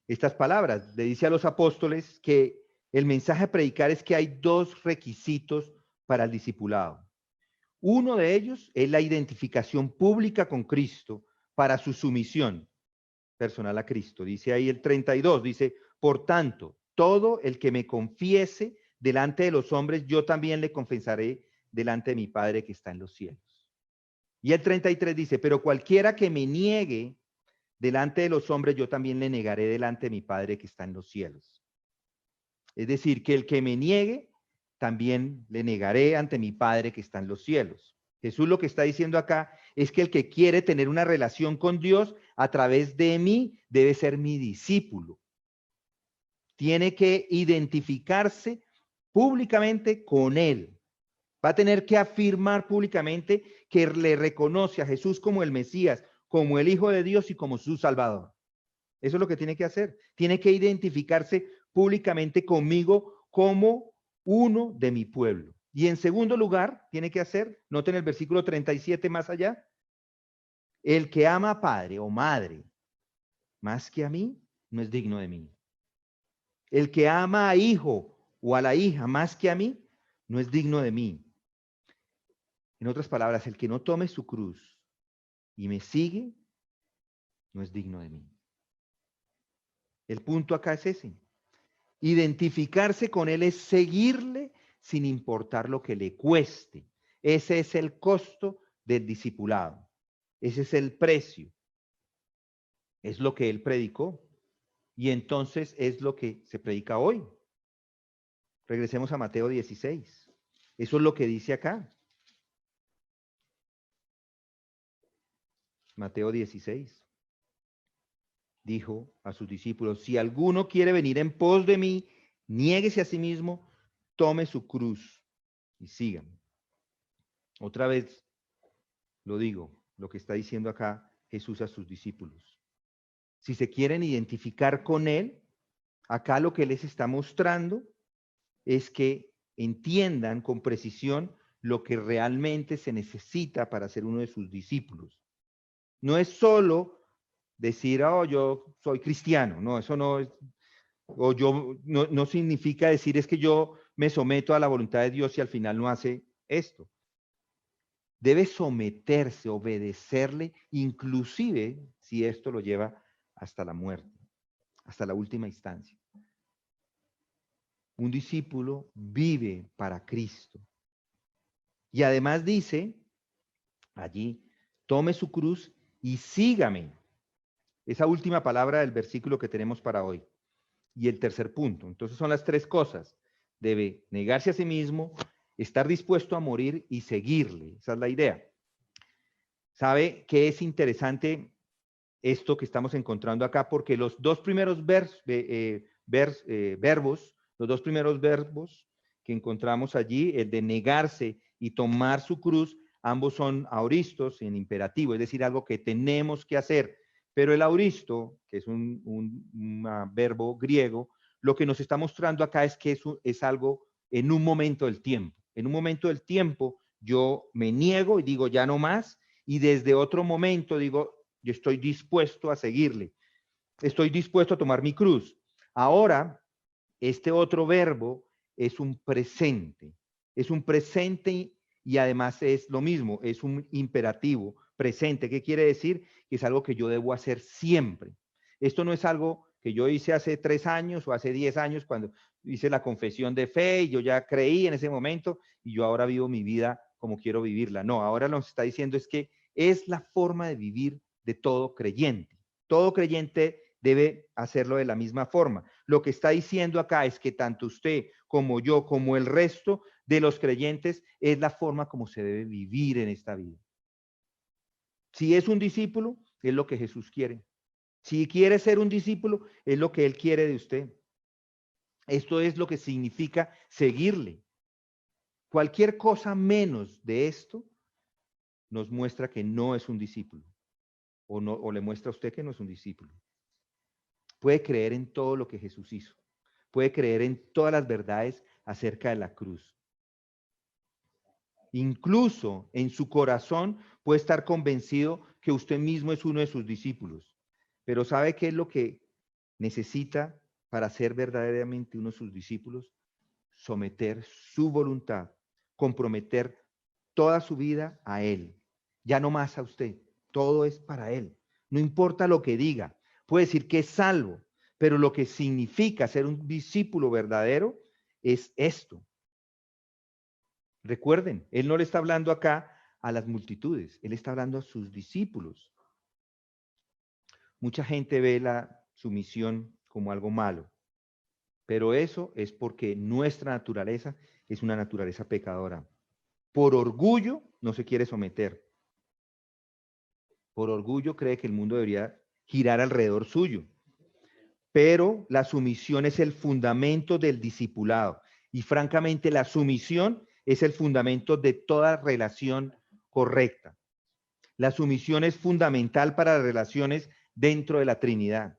estas palabras. Le dice a los apóstoles que el mensaje a predicar es que hay dos requisitos para el discipulado. Uno de ellos es la identificación pública con Cristo para su sumisión personal a Cristo. Dice ahí el 32, dice, por tanto, todo el que me confiese delante de los hombres, yo también le confesaré delante de mi Padre que está en los cielos. Y el 33 dice, pero cualquiera que me niegue delante de los hombres, yo también le negaré delante de mi Padre que está en los cielos. Es decir, que el que me niegue, también le negaré ante mi Padre que está en los cielos. Jesús lo que está diciendo acá es que el que quiere tener una relación con Dios a través de mí debe ser mi discípulo. Tiene que identificarse públicamente con Él. Va a tener que afirmar públicamente que le reconoce a Jesús como el Mesías, como el Hijo de Dios y como su Salvador. Eso es lo que tiene que hacer. Tiene que identificarse públicamente conmigo como uno de mi pueblo. Y en segundo lugar, tiene que hacer, noten el versículo 37 más allá, el que ama a padre o madre más que a mí, no es digno de mí. El que ama a hijo o a la hija más que a mí, no es digno de mí. En otras palabras, el que no tome su cruz y me sigue, no es digno de mí. El punto acá es ese. Identificarse con Él es seguirle sin importar lo que le cueste. Ese es el costo del discipulado. Ese es el precio. Es lo que Él predicó. Y entonces es lo que se predica hoy. Regresemos a Mateo 16. Eso es lo que dice acá. Mateo 16. Dijo a sus discípulos, si alguno quiere venir en pos de mí, niéguese a sí mismo, tome su cruz y síganme. Otra vez lo digo, lo que está diciendo acá Jesús a sus discípulos. Si se quieren identificar con Él, acá lo que les está mostrando es que entiendan con precisión lo que realmente se necesita para ser uno de sus discípulos. No es solo decir, oh, yo soy cristiano, no, eso no es, o yo, no significa decir es que yo me someto a la voluntad de Dios y al final no hace esto. Debe someterse, obedecerle, inclusive si esto lo lleva hasta la muerte, hasta la última instancia. Un discípulo vive para Cristo. Y además dice allí, tome su cruz y sígame. Esa última palabra del versículo que tenemos para hoy. Y el tercer punto. Entonces son las tres cosas. Debe negarse a sí mismo, estar dispuesto a morir y seguirle. Esa es la idea. ¿Sabe qué es interesante esto que estamos encontrando acá? Porque los dos primeros verbos, los dos primeros verbos que encontramos allí, el de negarse y tomar su cruz, ambos son aoristos en imperativo, es decir, algo que tenemos que hacer. Pero el aoristo, que es un verbo griego, lo que nos está mostrando acá es que es algo en un momento del tiempo. En un momento del tiempo yo me niego y digo ya no más, y desde otro momento digo yo estoy dispuesto a seguirle, estoy dispuesto a tomar mi cruz. Ahora, este otro verbo es un presente y además es lo mismo, es un imperativo presente. ¿Qué quiere decir? Que es algo que yo debo hacer siempre. Esto no es algo que yo hice hace 3 años o hace 10 años cuando hice la confesión de fe y yo ya creí en ese momento y yo ahora vivo mi vida como quiero vivirla. No, ahora lo que está diciendo es que es la forma de vivir de todo creyente. Todo creyente debe hacerlo de la misma forma. Lo que está diciendo acá es que tanto usted como yo, como el resto de los creyentes, es la forma como se debe vivir en esta vida. Si es un discípulo, es lo que Jesús quiere. Si quiere ser un discípulo, es lo que Él quiere de usted. Esto es lo que significa seguirle. Cualquier cosa menos de esto nos muestra que no es un discípulo. O le muestra a usted que no es un discípulo. Puede creer en todo lo que Jesús hizo. Puede creer en todas las verdades acerca de la cruz. Incluso en su corazón puede estar convencido que usted mismo es uno de sus discípulos. Pero ¿sabe qué es lo que necesita para ser verdaderamente uno de sus discípulos? Someter su voluntad, comprometer toda su vida a Él. Ya no más a usted. Todo es para Él. No importa lo que diga. Puede decir que es salvo, pero lo que significa ser un discípulo verdadero es esto. Recuerden, Él no le está hablando acá a las multitudes, Él está hablando a sus discípulos. Mucha gente ve la sumisión como algo malo, pero eso es porque nuestra naturaleza es una naturaleza pecadora. Por orgullo no se quiere someter. Por orgullo cree que el mundo debería girar alrededor suyo. Pero la sumisión es el fundamento del discipulado. Y francamente, la sumisión es el fundamento de toda relación correcta. La sumisión es fundamental para las relaciones dentro de la Trinidad.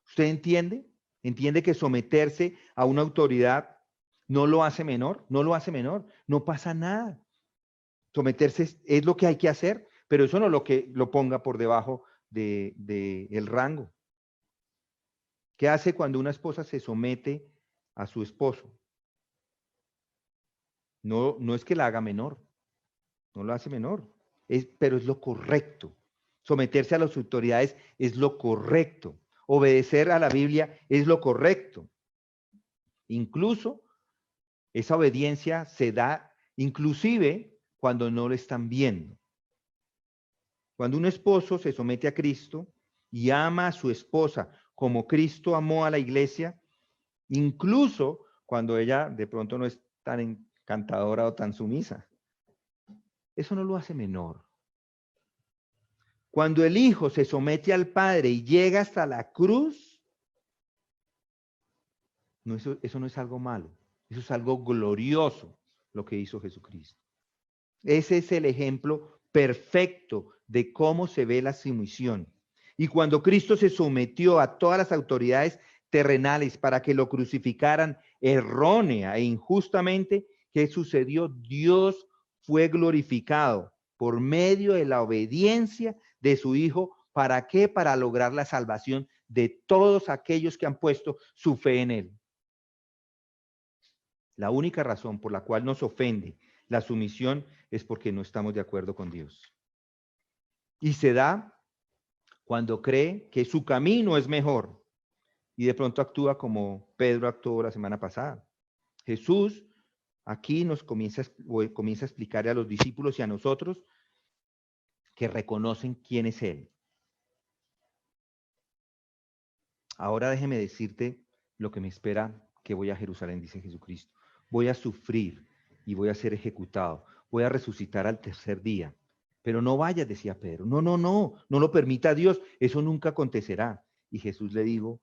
¿Usted entiende? ¿Entiende que someterse a una autoridad no lo hace menor? No lo hace menor. No pasa nada. Someterse es lo que hay que hacer, pero eso no es lo que lo ponga por debajo del rango. ¿Qué hace cuando una esposa se somete a su esposo? No, no es que la haga menor, no lo hace menor, pero es lo correcto. Someterse a las autoridades es lo correcto. Obedecer a la Biblia es lo correcto. Incluso esa obediencia se da inclusive cuando no lo están viendo. Cuando un esposo se somete a Cristo y ama a su esposa como Cristo amó a la iglesia, incluso cuando ella de pronto no es tan encantadora o tan sumisa, eso no lo hace menor. Cuando el Hijo se somete al Padre y llega hasta la cruz, no, eso no es algo malo, eso es algo glorioso lo que hizo Jesucristo. Ese es el ejemplo perfecto de cómo se ve la sumisión. Y cuando Cristo se sometió a todas las autoridades terrenales para que lo crucificaran errónea e injustamente, ¿qué sucedió? Dios fue glorificado por medio de la obediencia de su Hijo. ¿Para qué? Para lograr la salvación de todos aquellos que han puesto su fe en Él. La única razón por la cual nos ofende la sumisión es porque no estamos de acuerdo con Dios. Y se da cuando cree que su camino es mejor y de pronto actúa como Pedro actuó la semana pasada. Jesús aquí nos comienza a explicar a los discípulos y a nosotros que reconocen quién es Él. Ahora déjeme decirte lo que me espera, que voy a Jerusalén, dice Jesucristo. Voy a sufrir y voy a ser ejecutado. Voy a resucitar al tercer día. Pero no vayas, decía Pedro. No, no, no, no lo permita Dios. Eso nunca acontecerá. Y Jesús le dijo,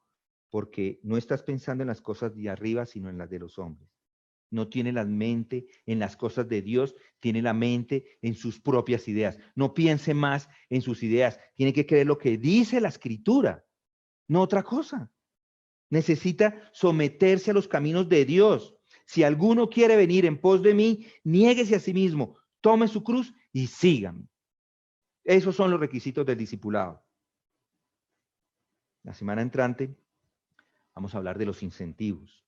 porque no estás pensando en las cosas de arriba, sino en las de los hombres. No tiene la mente en las cosas de Dios, tiene la mente en sus propias ideas. No piense más en sus ideas. Tiene que creer lo que dice la Escritura, no otra cosa. Necesita someterse a los caminos de Dios. Si alguno quiere venir en pos de mí, niéguese a sí mismo, tome su cruz y sígame. Esos son los requisitos del discipulado. La semana entrante vamos a hablar de los incentivos.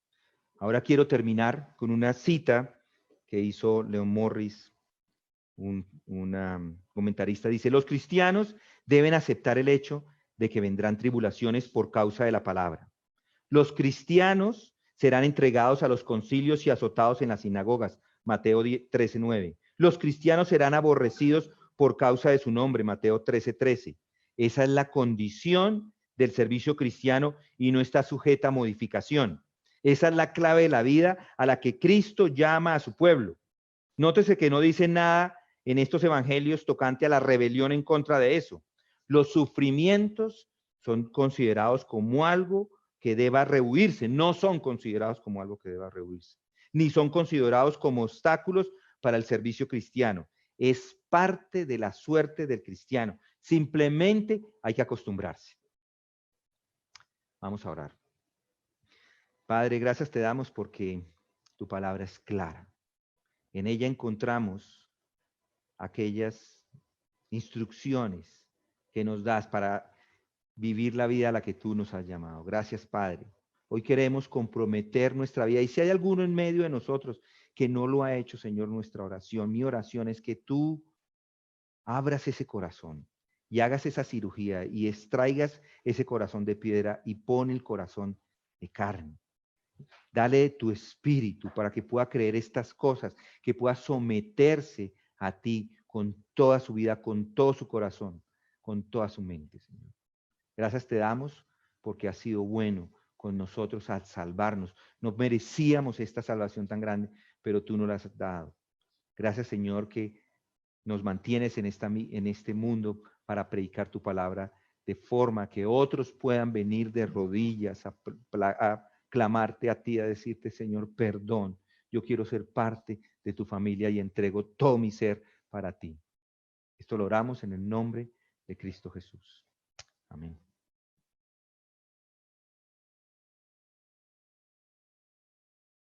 Ahora quiero terminar con una cita que hizo Leon Morris, un comentarista. Dice, los cristianos deben aceptar el hecho de que vendrán tribulaciones por causa de la palabra. Los cristianos serán entregados a los concilios y azotados en las sinagogas. Mateo 13:9. Los cristianos serán aborrecidos por causa de su nombre. Mateo 13:13. Esa es la condición del servicio cristiano y no está sujeta a modificación. Esa es la clave de la vida a la que Cristo llama a su pueblo. Nótese que no dice nada en estos evangelios tocante a la rebelión en contra de eso. Los sufrimientos son considerados como algo que deba rehuirse, no son considerados como algo que deba rehuirse, ni son considerados como obstáculos para el servicio cristiano. Es parte de la suerte del cristiano. Simplemente hay que acostumbrarse. Vamos a orar. Padre, gracias te damos porque tu palabra es clara. En ella encontramos aquellas instrucciones que nos das para vivir la vida a la que tú nos has llamado. Gracias, Padre. Hoy queremos comprometer nuestra vida. Y si hay alguno en medio de nosotros que no lo ha hecho, Señor, nuestra oración, mi oración es que tú abras ese corazón y hagas esa cirugía y extraigas ese corazón de piedra y pon el corazón de carne. Dale tu espíritu para que pueda creer estas cosas, que pueda someterse a ti con toda su vida, con todo su corazón, con toda su mente, Señor. Gracias te damos porque has sido bueno con nosotros al salvarnos. No merecíamos esta salvación tan grande, pero tú nos la has dado. Gracias, Señor, que nos mantienes en este mundo para predicar tu palabra de forma que otros puedan venir de rodillas a clamarte a ti, a decirte, Señor, perdón. Yo quiero ser parte de tu familia y entrego todo mi ser para ti. Esto lo oramos en el nombre de Cristo Jesús. Amén.